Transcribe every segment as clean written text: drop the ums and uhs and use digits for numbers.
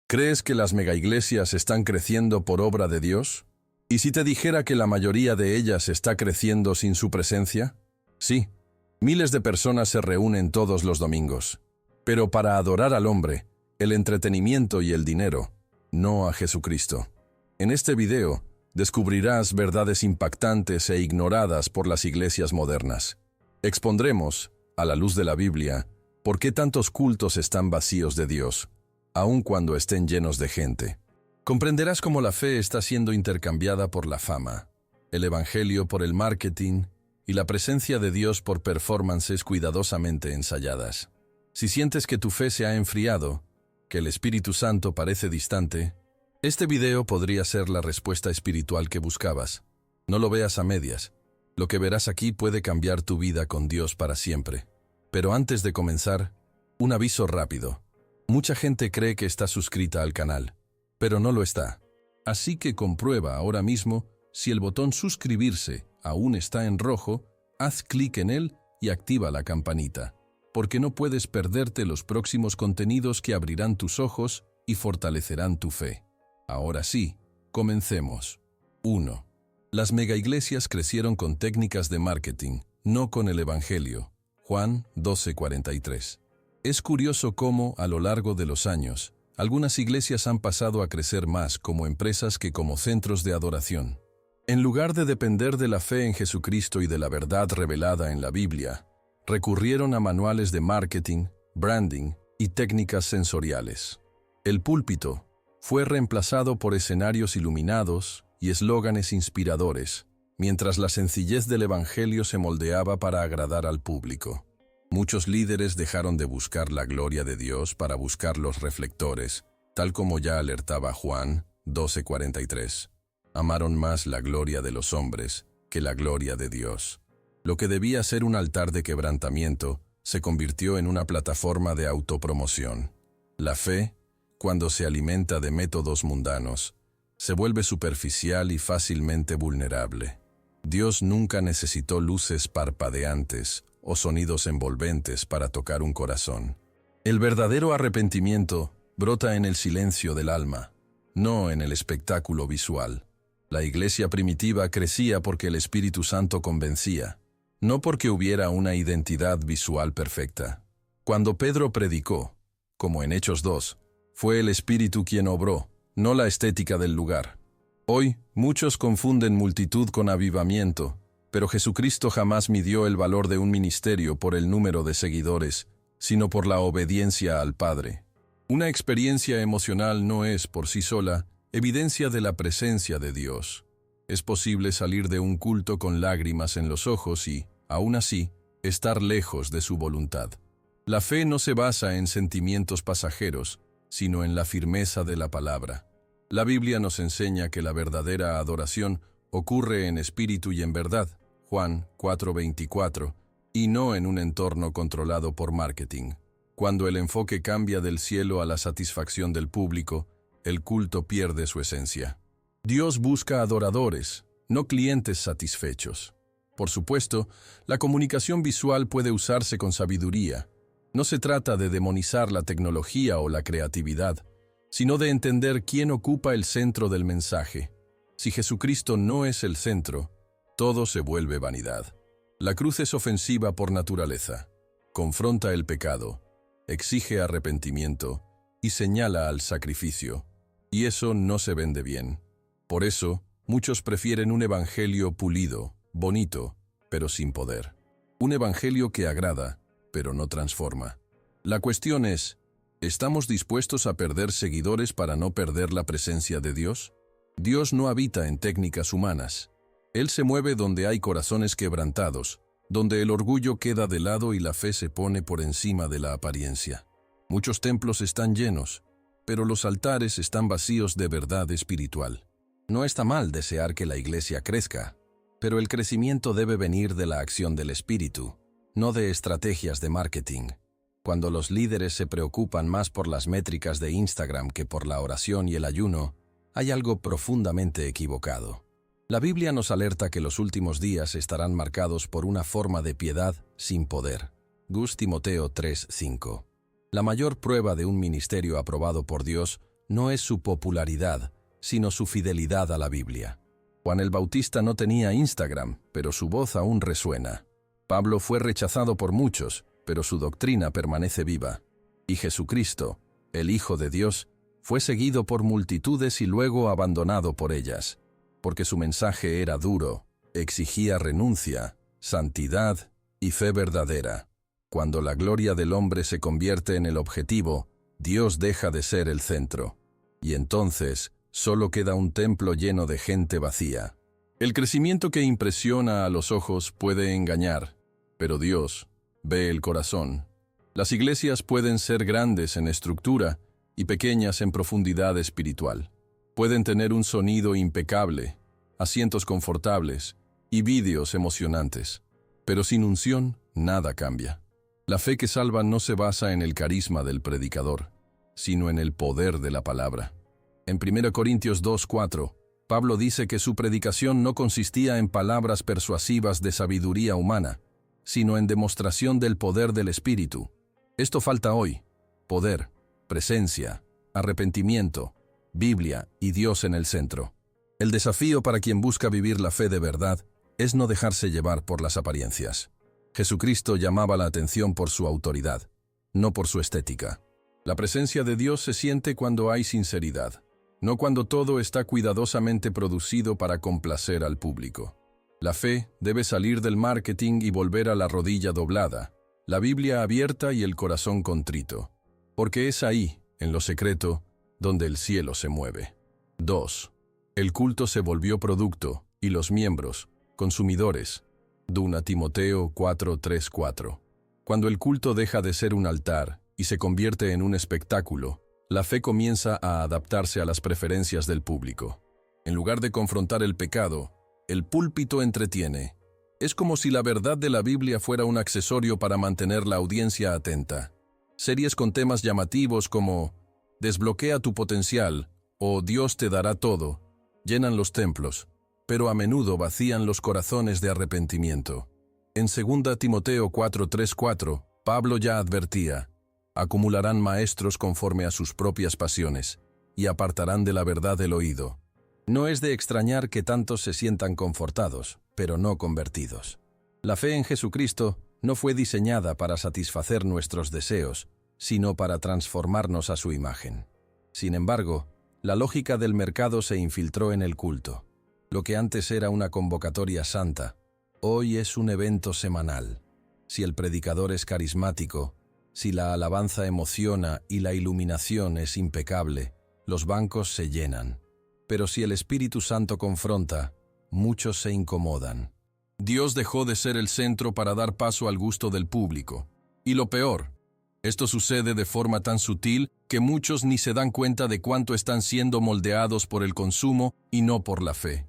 ¿Crees que las megaiglesias están creciendo por obra de Dios? ¿Y si te dijera que la mayoría de ellas está creciendo sin su presencia? Sí, miles de personas se reúnen todos los domingos, pero para adorar al hombre, el entretenimiento y el dinero, no a Jesucristo. En este video, descubrirás verdades impactantes e ignoradas por las iglesias modernas. Expondremos, a la luz de la Biblia, por qué tantos cultos están vacíos de Dios, aun cuando estén llenos de gente. Comprenderás cómo la fe está siendo intercambiada por la fama, el evangelio por el marketing y la presencia de Dios por performances cuidadosamente ensayadas. Si sientes que tu fe se ha enfriado, que el Espíritu Santo parece distante, este video podría ser la respuesta espiritual que buscabas. No lo veas a medias. Lo que verás aquí puede cambiar tu vida con Dios para siempre. Pero antes de comenzar, un aviso rápido. Mucha gente cree que está suscrita al canal, pero no lo está. Así que comprueba ahora mismo si el botón suscribirse aún está en rojo, haz clic en él y activa la campanita, porque no puedes perderte los próximos contenidos que abrirán tus ojos y fortalecerán tu fe. Ahora sí, comencemos. 1. Las megaiglesias crecieron con técnicas de marketing, no con el evangelio. Juan 12:43. Es curioso cómo, a lo largo de los años, algunas iglesias han pasado a crecer más como empresas que como centros de adoración. En lugar de depender de la fe en Jesucristo y de la verdad revelada en la Biblia, recurrieron a manuales de marketing, branding y técnicas sensoriales. El púlpito fue reemplazado por escenarios iluminados y eslóganes inspiradores, mientras la sencillez del evangelio se moldeaba para agradar al público. Muchos líderes dejaron de buscar la gloria de Dios para buscar los reflectores, tal como ya alertaba Juan 12:43. Amaron más la gloria de los hombres que la gloria de Dios. Lo que debía ser un altar de quebrantamiento se convirtió en una plataforma de autopromoción. La fe, cuando se alimenta de métodos mundanos, se vuelve superficial y fácilmente vulnerable. Dios nunca necesitó luces parpadeantes o sonidos envolventes para tocar un corazón. El verdadero arrepentimiento brota en el silencio del alma, no en el espectáculo visual. La iglesia primitiva crecía porque el Espíritu Santo convencía, no porque hubiera una identidad visual perfecta. Cuando Pedro predicó, como en Hechos 2, fue el Espíritu quien obró, no la estética del lugar. Hoy, muchos confunden multitud con avivamiento, pero Jesucristo jamás midió el valor de un ministerio por el número de seguidores, sino por la obediencia al Padre. Una experiencia emocional no es, por sí sola, evidencia de la presencia de Dios. Es posible salir de un culto con lágrimas en los ojos y, aún así, estar lejos de su voluntad. La fe no se basa en sentimientos pasajeros, sino en la firmeza de la palabra. La Biblia nos enseña que la verdadera adoración ocurre en espíritu y en verdad, Juan 4:24, y no en un entorno controlado por marketing. Cuando el enfoque cambia del cielo a la satisfacción del público, el culto pierde su esencia. Dios busca adoradores, no clientes satisfechos. Por supuesto, la comunicación visual puede usarse con sabiduría. No se trata de demonizar la tecnología o la creatividad, sino de entender quién ocupa el centro del mensaje. Si Jesucristo no es el centro, todo se vuelve vanidad. La cruz es ofensiva por naturaleza, confronta el pecado, exige arrepentimiento y señala al sacrificio, y eso no se vende bien. Por eso, muchos prefieren un evangelio pulido, bonito, pero sin poder. Un evangelio que agrada, pero no transforma. La cuestión es, ¿estamos dispuestos a perder seguidores para no perder la presencia de Dios? Dios no habita en técnicas humanas. Él se mueve donde hay corazones quebrantados, donde el orgullo queda de lado y la fe se pone por encima de la apariencia. Muchos templos están llenos, pero los altares están vacíos de verdad espiritual. No está mal desear que la iglesia crezca, pero el crecimiento debe venir de la acción del Espíritu, no de estrategias de marketing. Cuando los líderes se preocupan más por las métricas de Instagram que por la oración y el ayuno, hay algo profundamente equivocado. La Biblia nos alerta que los últimos días estarán marcados por una forma de piedad sin poder. Gus Timoteo 3:5. La mayor prueba de un ministerio aprobado por Dios no es su popularidad, sino su fidelidad a la Biblia. Juan el Bautista no tenía Instagram, pero su voz aún resuena. Pablo fue rechazado por muchos, pero su doctrina permanece viva. Y Jesucristo, el Hijo de Dios, fue seguido por multitudes y luego abandonado por ellas, porque su mensaje era duro, exigía renuncia, santidad y fe verdadera. Cuando la gloria del hombre se convierte en el objetivo, Dios deja de ser el centro. Y entonces, solo queda un templo lleno de gente vacía. El crecimiento que impresiona a los ojos puede engañar, pero Dios ve el corazón. Las iglesias pueden ser grandes en estructura y pequeñas en profundidad espiritual. Pueden tener un sonido impecable, asientos confortables y vídeos emocionantes. Pero sin unción, nada cambia. La fe que salva no se basa en el carisma del predicador, sino en el poder de la palabra. En 1 Corintios 2:4, Pablo dice que su predicación no consistía en palabras persuasivas de sabiduría humana, sino en demostración del poder del Espíritu. Esto falta hoy: poder, presencia, arrepentimiento, Biblia y Dios en el centro. El desafío para quien busca vivir la fe de verdad es no dejarse llevar por las apariencias. Jesucristo llamaba la atención por su autoridad, no por su estética. La presencia de Dios se siente cuando hay sinceridad, no cuando todo está cuidadosamente producido para complacer al público. La fe debe salir del marketing y volver a la rodilla doblada, la Biblia abierta y el corazón contrito, porque es ahí, en lo secreto, donde el cielo se mueve. 2. El culto se volvió producto, y los miembros, consumidores. 2 Timoteo 4:3-4. Cuando el culto deja de ser un altar y se convierte en un espectáculo, la fe comienza a adaptarse a las preferencias del público. En lugar de confrontar el pecado, el púlpito entretiene. Es como si la verdad de la Biblia fuera un accesorio para mantener la audiencia atenta. Series con temas llamativos como Desbloquea tu potencial o Dios te dará todo llenan los templos, pero a menudo vacían los corazones de arrepentimiento. En 2 Timoteo 4:3-4, Pablo ya advertía: acumularán maestros conforme a sus propias pasiones, y apartarán de la verdad el oído. No es de extrañar que tantos se sientan confortados, pero no convertidos. La fe en Jesucristo no fue diseñada para satisfacer nuestros deseos, sino para transformarnos a su imagen. Sin embargo, la lógica del mercado se infiltró en el culto. Lo que antes era una convocatoria santa, hoy es un evento semanal. Si el predicador es carismático, si la alabanza emociona y la iluminación es impecable, los bancos se llenan. Pero si el Espíritu Santo confronta, muchos se incomodan. Dios dejó de ser el centro para dar paso al gusto del público. Y lo peor, esto sucede de forma tan sutil que muchos ni se dan cuenta de cuánto están siendo moldeados por el consumo y no por la fe.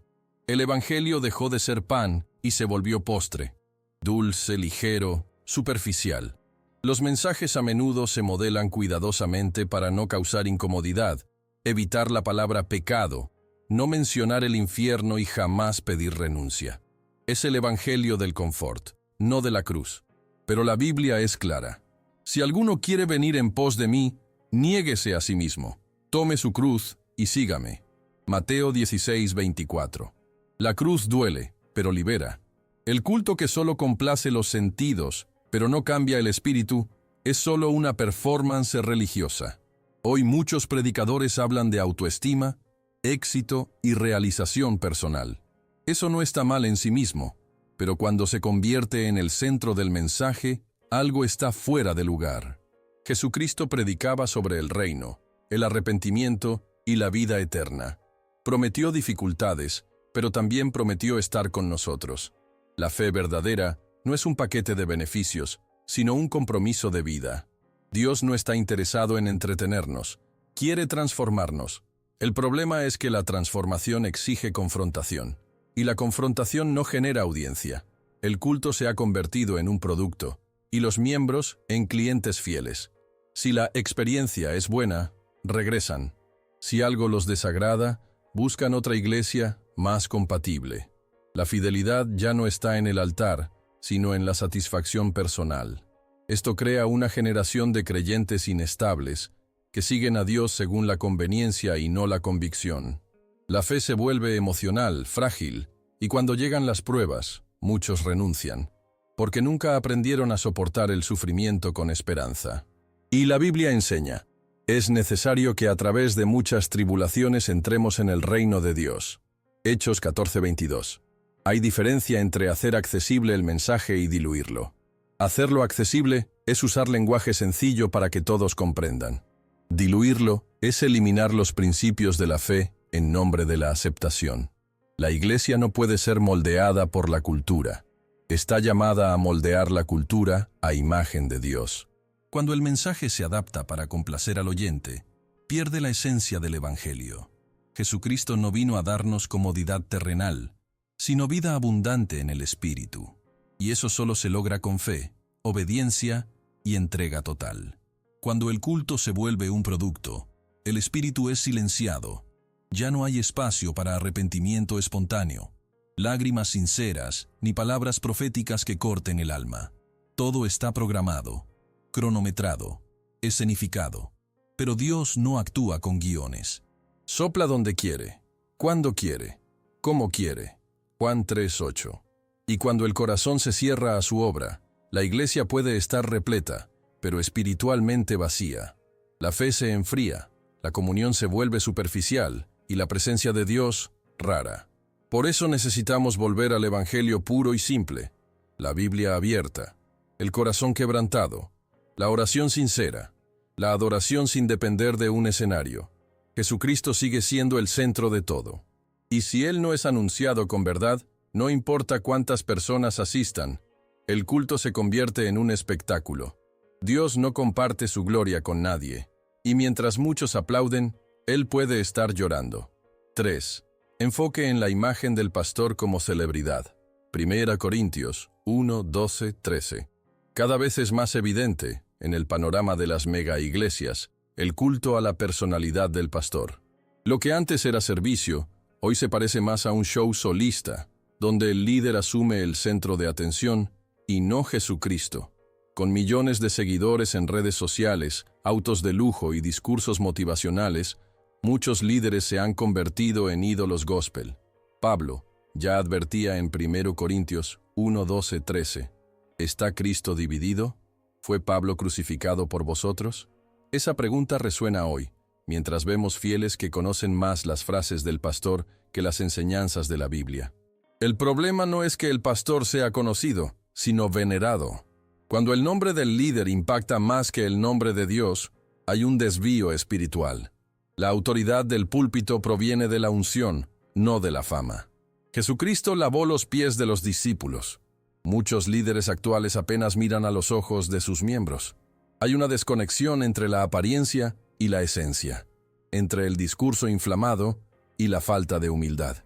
El Evangelio dejó de ser pan y se volvió postre, dulce, ligero, superficial. Los mensajes a menudo se modelan cuidadosamente para no causar incomodidad, evitar la palabra pecado, no mencionar el infierno y jamás pedir renuncia. Es el Evangelio del confort, no de la cruz. Pero la Biblia es clara. Si alguno quiere venir en pos de mí, niéguese a sí mismo, tome su cruz y sígame. Mateo 16:24. La cruz duele, pero libera. El culto que solo complace los sentidos, pero no cambia el espíritu, es solo una performance religiosa. Hoy muchos predicadores hablan de autoestima, éxito y realización personal. Eso no está mal en sí mismo, pero cuando se convierte en el centro del mensaje, algo está fuera de lugar. Jesucristo predicaba sobre el reino, el arrepentimiento y la vida eterna. Prometió dificultades, pero también prometió estar con nosotros. La fe verdadera no es un paquete de beneficios, sino un compromiso de vida. Dios no está interesado en entretenernos, quiere transformarnos. El problema es que la transformación exige confrontación, y la confrontación no genera audiencia. El culto se ha convertido en un producto, y los miembros en clientes fieles. Si la experiencia es buena, regresan. Si algo los desagrada, buscan otra iglesia más compatible. La fidelidad ya no está en el altar, sino en la satisfacción personal. Esto crea una generación de creyentes inestables, que siguen a Dios según la conveniencia y no la convicción. La fe se vuelve emocional, frágil, y cuando llegan las pruebas, muchos renuncian, porque nunca aprendieron a soportar el sufrimiento con esperanza. Y la Biblia enseña, es necesario que a través de muchas tribulaciones entremos en el reino de Dios. Hechos 14:22. Hay diferencia entre hacer accesible el mensaje y diluirlo. Hacerlo accesible es usar lenguaje sencillo para que todos comprendan. Diluirlo es eliminar los principios de la fe en nombre de la aceptación. La Iglesia no puede ser moldeada por la cultura. Está llamada a moldear la cultura a imagen de Dios. Cuando el mensaje se adapta para complacer al oyente, pierde la esencia del Evangelio. Jesucristo no vino a darnos comodidad terrenal, sino vida abundante en el Espíritu. Y eso solo se logra con fe, obediencia y entrega total. Cuando el culto se vuelve un producto, el Espíritu es silenciado. Ya no hay espacio para arrepentimiento espontáneo, lágrimas sinceras, ni palabras proféticas que corten el alma. Todo está programado, cronometrado, escenificado. Pero Dios no actúa con guiones. Sopla donde quiere, cuando quiere, como quiere. Juan 3:8. Y cuando el corazón se cierra a su obra, la Iglesia puede estar repleta, pero espiritualmente vacía. La fe se enfría, la comunión se vuelve superficial y la presencia de Dios rara. Por eso necesitamos volver al Evangelio puro y simple, la Biblia abierta, el corazón quebrantado, la oración sincera, la adoración sin depender de un escenario. Jesucristo sigue siendo el centro de todo. Y si Él no es anunciado con verdad, no importa cuántas personas asistan, el culto se convierte en un espectáculo. Dios no comparte su gloria con nadie, y mientras muchos aplauden, Él puede estar llorando. 3. Enfoque en la imagen del pastor como celebridad. 1 Corintios 1, 12, 13. Cada vez es más evidente, en el panorama de las mega iglesias, el culto a la personalidad del pastor. Lo que antes era servicio, hoy se parece más a un show solista, donde el líder asume el centro de atención y no Jesucristo. Con millones de seguidores en redes sociales, autos de lujo y discursos motivacionales, muchos líderes se han convertido en ídolos gospel. Pablo ya advertía en 1 Corintios 1, 12, 13. ¿Está Cristo dividido? ¿Fue Pablo crucificado por vosotros? Esa pregunta resuena hoy, mientras vemos fieles que conocen más las frases del pastor que las enseñanzas de la Biblia. El problema no es que el pastor sea conocido, sino venerado. Cuando el nombre del líder impacta más que el nombre de Dios, hay un desvío espiritual. La autoridad del púlpito proviene de la unción, no de la fama. Jesucristo lavó los pies de los discípulos. Muchos líderes actuales apenas miran a los ojos de sus miembros. Hay una desconexión entre la apariencia y la esencia, entre el discurso inflamado y la falta de humildad.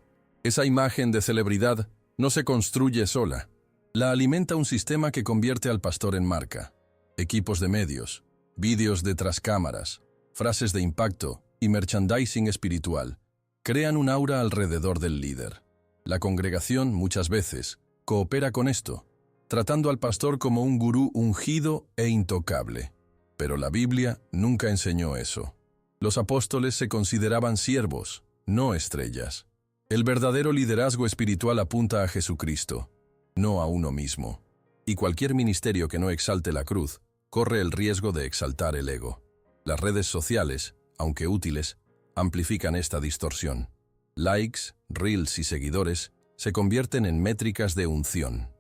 Esa imagen de celebridad no se construye sola. La alimenta un sistema que convierte al pastor en marca. Equipos de medios, vídeos de tras cámaras, frases de impacto y merchandising espiritual crean un aura alrededor del líder. La congregación, muchas veces, coopera con esto, tratando al pastor como un gurú ungido e intocable. Pero la Biblia nunca enseñó eso. Los apóstoles se consideraban siervos, no estrellas. El verdadero liderazgo espiritual apunta a Jesucristo, no a uno mismo. Y cualquier ministerio que no exalte la cruz, corre el riesgo de exaltar el ego. Las redes sociales, aunque útiles, amplifican esta distorsión. Likes, reels y seguidores se convierten en métricas de unción.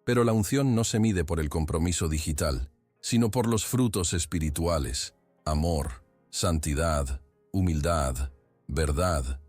Pero la unción no se mide por el compromiso digital, sino por los frutos espirituales: amor, santidad, humildad, verdad.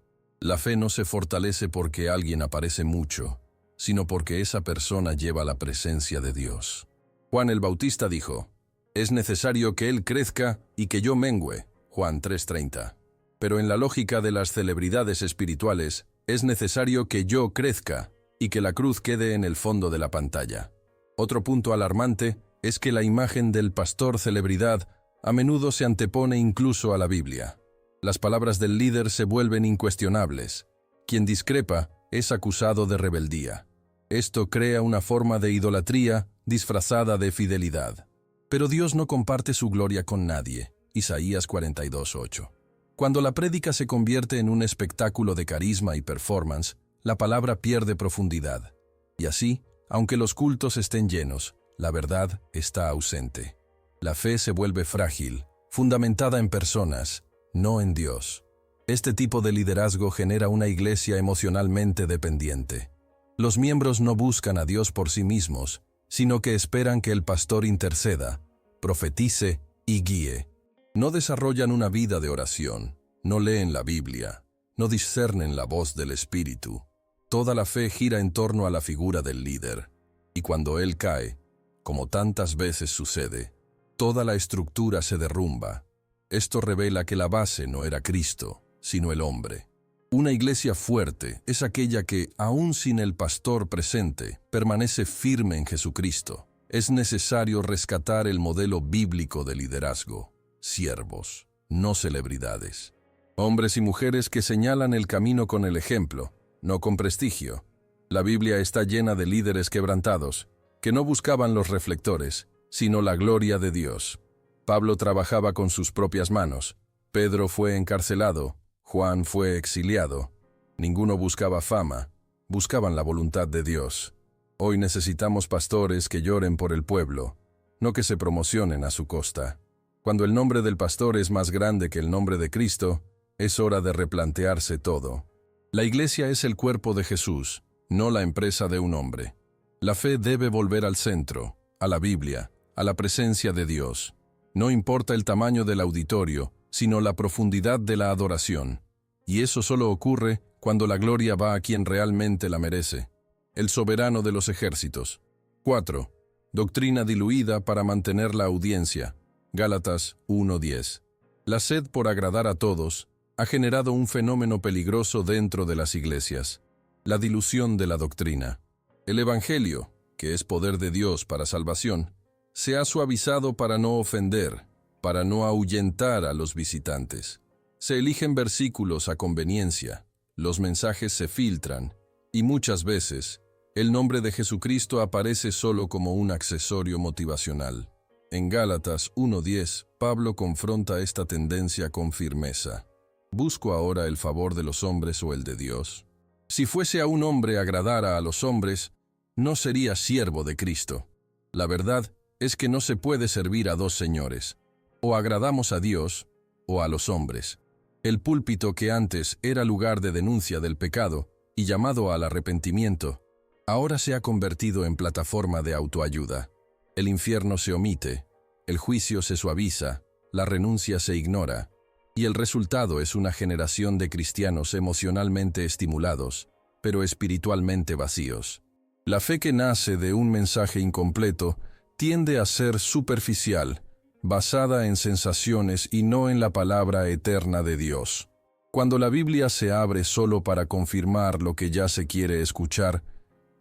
La fe no se fortalece porque alguien aparece mucho, sino porque esa persona lleva la presencia de Dios. Juan el Bautista dijo: «Es necesario que Él crezca y que yo mengüe», Juan 3:30. Pero en la lógica de las celebridades espirituales, es necesario que yo crezca y que la cruz quede en el fondo de la pantalla. Otro punto alarmante es que la imagen del pastor celebridad a menudo se antepone incluso a la Biblia. Las palabras del líder se vuelven incuestionables. Quien discrepa es acusado de rebeldía. Esto crea una forma de idolatría disfrazada de fidelidad. Pero Dios no comparte su gloria con nadie, Isaías 42:8. Cuando la prédica se convierte en un espectáculo de carisma y performance, la palabra pierde profundidad. Y así, aunque los cultos estén llenos, la verdad está ausente. La fe se vuelve frágil, fundamentada en personas, no en Dios. Este tipo de liderazgo genera una iglesia emocionalmente dependiente. Los miembros no buscan a Dios por sí mismos, sino que esperan que el pastor interceda, profetice y guíe. No desarrollan una vida de oración, no leen la Biblia, no discernen la voz del Espíritu. Toda la fe gira en torno a la figura del líder, y cuando él cae, como tantas veces sucede, toda la estructura se derrumba. Esto revela que la base no era Cristo, sino el hombre. Una iglesia fuerte es aquella que, aún sin el pastor presente, permanece firme en Jesucristo. Es necesario rescatar el modelo bíblico de liderazgo. Siervos, no celebridades. Hombres y mujeres que señalan el camino con el ejemplo, no con prestigio. La Biblia está llena de líderes quebrantados, que no buscaban los reflectores, sino la gloria de Dios. Pablo trabajaba con sus propias manos. Pedro fue encarcelado. Juan fue exiliado. Ninguno buscaba fama, buscaban la voluntad de Dios. Hoy necesitamos pastores que lloren por el pueblo, no que se promocionen a su costa. Cuando el nombre del pastor es más grande que el nombre de Cristo, es hora de replantearse todo. La iglesia es el cuerpo de Jesús, no la empresa de un hombre. La fe debe volver al centro, a la Biblia, a la presencia de Dios. No importa el tamaño del auditorio, sino la profundidad de la adoración. Y eso solo ocurre cuando la gloria va a quien realmente la merece, el soberano de los ejércitos. 4. Doctrina diluida para mantener la audiencia. Gálatas 1:10. La sed por agradar a todos ha generado un fenómeno peligroso dentro de las iglesias: la dilución de la doctrina. El Evangelio, que es poder de Dios para salvación, se ha suavizado para no ofender, para no ahuyentar a los visitantes. Se eligen versículos a conveniencia, los mensajes se filtran, y muchas veces, el nombre de Jesucristo aparece solo como un accesorio motivacional. En Gálatas 1:10, Pablo confronta esta tendencia con firmeza. ¿Busco ahora el favor de los hombres o el de Dios? Si fuese a un hombre agradara a los hombres, no sería siervo de Cristo. La verdad es que no se puede servir a dos señores. O agradamos a Dios o a los hombres. El púlpito, que antes era lugar de denuncia del pecado y llamado al arrepentimiento, ahora se ha convertido en plataforma de autoayuda. El infierno se omite, el juicio se suaviza, la renuncia se ignora, y el resultado es una generación de cristianos emocionalmente estimulados, pero espiritualmente vacíos. La fe que nace de un mensaje incompleto tiende a ser superficial, basada en sensaciones y no en la palabra eterna de Dios. Cuando la Biblia se abre solo para confirmar lo que ya se quiere escuchar,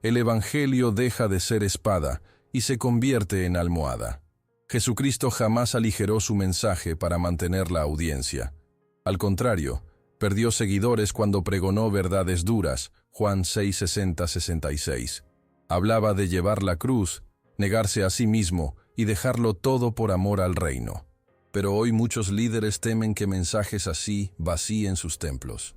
el Evangelio deja de ser espada y se convierte en almohada. Jesucristo jamás aligeró su mensaje para mantener la audiencia. Al contrario, perdió seguidores cuando pregonó verdades duras, Juan 6:60-66. Hablaba de llevar la cruz, negarse a sí mismo y dejarlo todo por amor al reino. Pero hoy muchos líderes temen que mensajes así vacíen sus templos.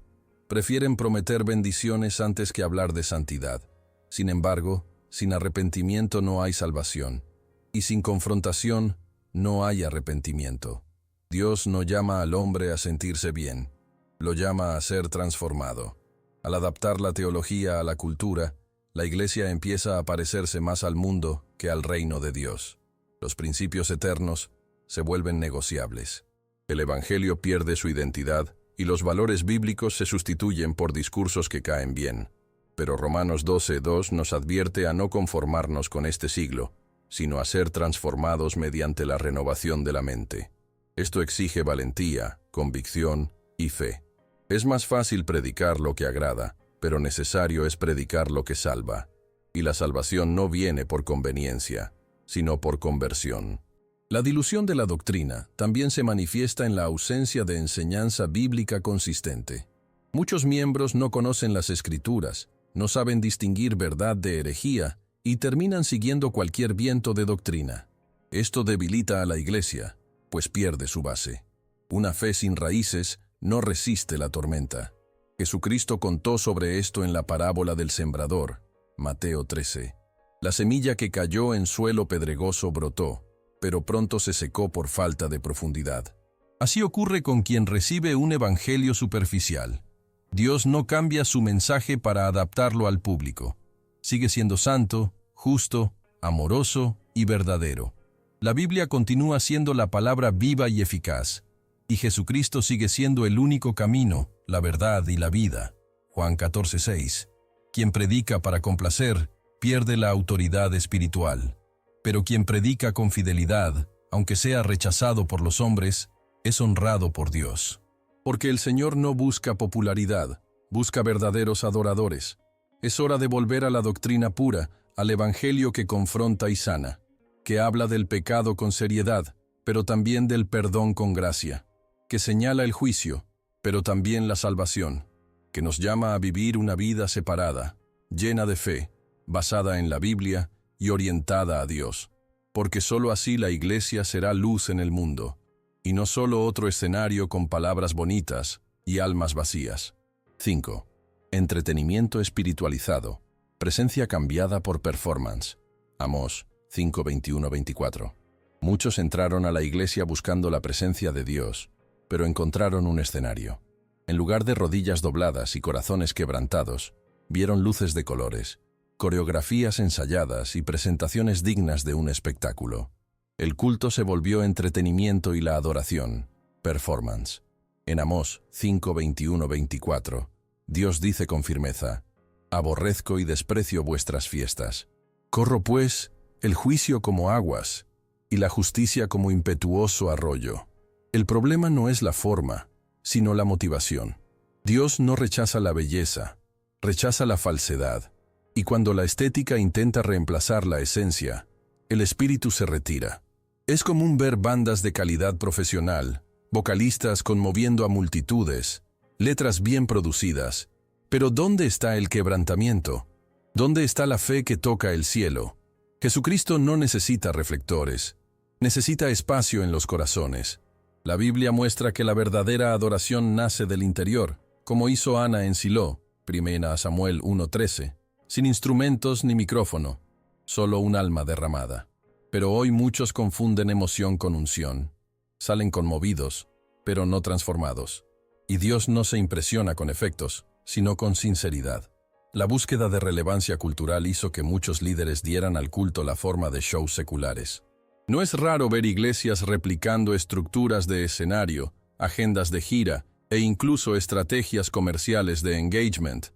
Prefieren prometer bendiciones antes que hablar de santidad. Sin embargo, sin arrepentimiento no hay salvación, y sin confrontación no hay arrepentimiento. Dios no llama al hombre a sentirse bien, lo llama a ser transformado. Al adaptar la teología a la cultura, la iglesia empieza a parecerse más al mundo que al reino de Dios. Los principios eternos se vuelven negociables. El Evangelio pierde su identidad y los valores bíblicos se sustituyen por discursos que caen bien. Pero Romanos 12:2 nos advierte a no conformarnos con este siglo, sino a ser transformados mediante la renovación de la mente. Esto exige valentía, convicción y fe. Es más fácil predicar lo que agrada, pero necesario es predicar lo que salva. Y la salvación no viene por conveniencia, sino por conversión. La dilución de la doctrina también se manifiesta en la ausencia de enseñanza bíblica consistente. Muchos miembros no conocen las Escrituras, no saben distinguir verdad de herejía y terminan siguiendo cualquier viento de doctrina. Esto debilita a la iglesia, pues pierde su base. Una fe sin raíces no resiste la tormenta. Jesucristo contó sobre esto en la parábola del sembrador, Mateo 13. La semilla que cayó en suelo pedregoso brotó, pero pronto se secó por falta de profundidad. Así ocurre con quien recibe un evangelio superficial. Dios no cambia su mensaje para adaptarlo al público. Sigue siendo santo, justo, amoroso y verdadero. La Biblia continúa siendo la palabra viva y eficaz, y Jesucristo sigue siendo el único camino, la verdad y la vida. Juan 14:6. Quien predica para complacer, pierde la autoridad espiritual. Pero quien predica con fidelidad, aunque sea rechazado por los hombres, es honrado por Dios. Porque el Señor no busca popularidad, busca verdaderos adoradores. Es hora de volver a la doctrina pura, al evangelio que confronta y sana, que habla del pecado con seriedad, pero también del perdón con gracia, que señala el juicio, pero también la salvación, que nos llama a vivir una vida separada, llena de fe, basada en la Biblia y orientada a Dios, porque sólo así la Iglesia será luz en el mundo, y no solo otro escenario con palabras bonitas y almas vacías. 5. Entretenimiento espiritualizado, presencia cambiada por performance. Amós 5:21-24. Muchos entraron a la iglesia buscando la presencia de Dios, pero encontraron un escenario. En lugar de rodillas dobladas y corazones quebrantados, vieron luces de colores, coreografías ensayadas y presentaciones dignas de un espectáculo. El culto se volvió entretenimiento y la adoración, performance. En Amós 5:21-24, Dios dice con firmeza: aborrezco y desprecio vuestras fiestas. Corro, pues, el juicio como aguas, y la justicia como impetuoso arroyo. El problema no es la forma, sino la motivación. Dios no rechaza la belleza, rechaza la falsedad, y cuando la estética intenta reemplazar la esencia, el espíritu se retira. Es común ver bandas de calidad profesional, vocalistas conmoviendo a multitudes, letras bien producidas, pero ¿dónde está el quebrantamiento? ¿Dónde está la fe que toca el cielo? Jesucristo no necesita reflectores, necesita espacio en los corazones. La Biblia muestra que la verdadera adoración nace del interior, como hizo Ana en Silo, 1 Samuel 1:13, sin instrumentos ni micrófono, solo un alma derramada. Pero hoy muchos confunden emoción con unción. Salen conmovidos, pero no transformados. Y Dios no se impresiona con efectos, sino con sinceridad. La búsqueda de relevancia cultural hizo que muchos líderes dieran al culto la forma de shows seculares. No es raro ver iglesias replicando estructuras de escenario, agendas de gira e incluso estrategias comerciales de engagement.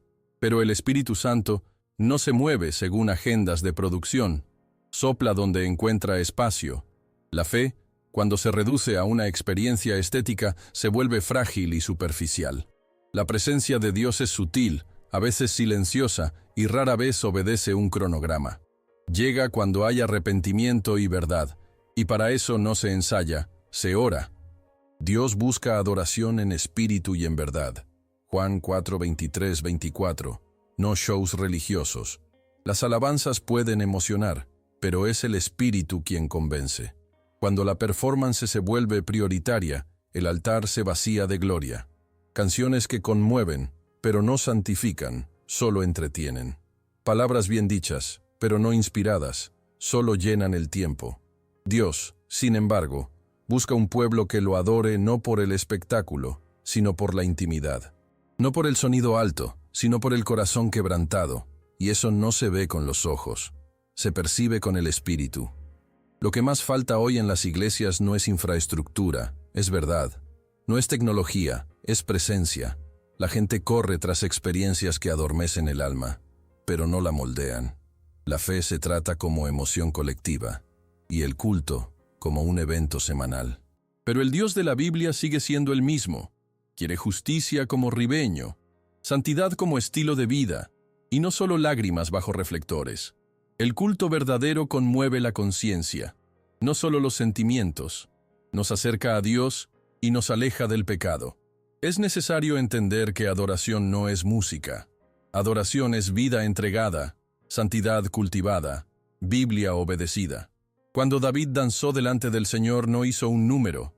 Pero el Espíritu Santo no se mueve según agendas de producción. Sopla donde encuentra espacio. La fe, cuando se reduce a una experiencia estética, se vuelve frágil y superficial. La presencia de Dios es sutil, a veces silenciosa y rara vez obedece un cronograma. Llega cuando hay arrepentimiento y verdad, y para eso no se ensaya, se ora. Dios busca adoración en espíritu y en verdad. Juan 4:23-24. No shows religiosos. Las alabanzas pueden emocionar, pero es el espíritu quien convence. Cuando la performance se vuelve prioritaria, el altar se vacía de gloria. Canciones que conmueven, pero no santifican, solo entretienen. Palabras bien dichas, pero no inspiradas, solo llenan el tiempo. Dios, sin embargo, busca un pueblo que lo adore no por el espectáculo, sino por la intimidad. No por el sonido alto, sino por el corazón quebrantado, y eso no se ve con los ojos, se percibe con el espíritu. Lo que más falta hoy en las iglesias no es infraestructura, es verdad. No es tecnología, es presencia. La gente corre tras experiencias que adormecen el alma, pero no la moldean. La fe se trata como emoción colectiva, y el culto como un evento semanal. Pero el Dios de la Biblia sigue siendo el mismo. Quiere justicia como ribeño, santidad como estilo de vida, y no solo lágrimas bajo reflectores. El culto verdadero conmueve la conciencia, no solo los sentimientos. Nos acerca a Dios y nos aleja del pecado. Es necesario entender que adoración no es música. Adoración es vida entregada, santidad cultivada, Biblia obedecida. Cuando David danzó delante del Señor no hizo un número.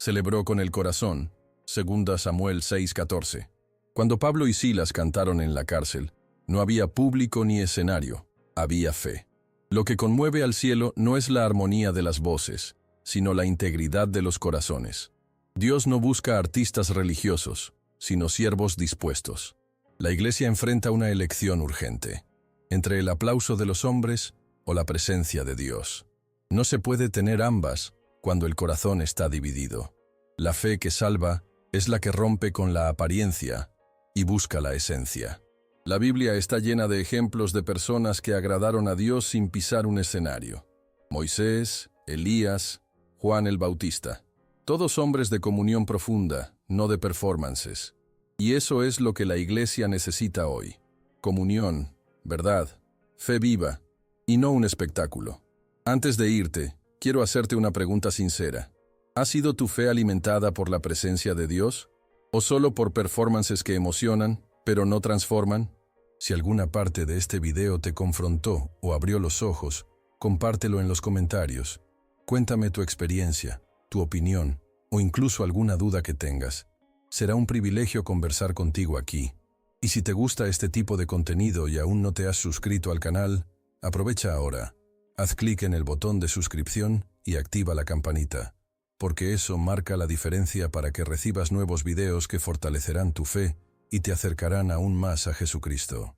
celebró con el corazón. 2 Samuel 6:14. Cuando Pablo y Silas cantaron en la cárcel, no había público ni escenario, había fe. Lo que conmueve al cielo no es la armonía de las voces, sino la integridad de los corazones. Dios no busca artistas religiosos, sino siervos dispuestos. La Iglesia enfrenta una elección urgente, entre el aplauso de los hombres o la presencia de Dios. No se puede tener ambas cuando el corazón está dividido. La fe que salva es la que rompe con la apariencia y busca la esencia. La Biblia está llena de ejemplos de personas que agradaron a Dios sin pisar un escenario. Moisés, Elías, Juan el Bautista. Todos hombres de comunión profunda, no de performances. Y eso es lo que la Iglesia necesita hoy. Comunión, verdad, fe viva, y no un espectáculo. Antes de irte, quiero hacerte una pregunta sincera. ¿Ha sido tu fe alimentada por la presencia de Dios? ¿O solo por performances que emocionan, pero no transforman? Si alguna parte de este video te confrontó o abrió los ojos, compártelo en los comentarios. Cuéntame tu experiencia, tu opinión, o incluso alguna duda que tengas. Será un privilegio conversar contigo aquí. Y si te gusta este tipo de contenido y aún no te has suscrito al canal, aprovecha ahora. Haz clic en el botón de suscripción y activa la campanita, porque eso marca la diferencia para que recibas nuevos videos que fortalecerán tu fe y te acercarán aún más a Jesucristo.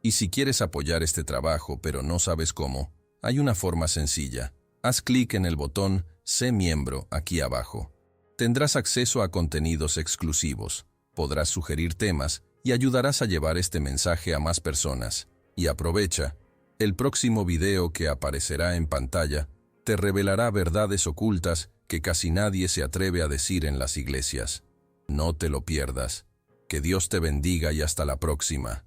Y si quieres apoyar este trabajo pero no sabes cómo, hay una forma sencilla. Haz clic en el botón Sé miembro aquí abajo. Tendrás acceso a contenidos exclusivos, podrás sugerir temas y ayudarás a llevar este mensaje a más personas. Y aprovecha, el próximo video que aparecerá en pantalla te revelará verdades ocultas que casi nadie se atreve a decir en las iglesias. No te lo pierdas. Que Dios te bendiga y hasta la próxima.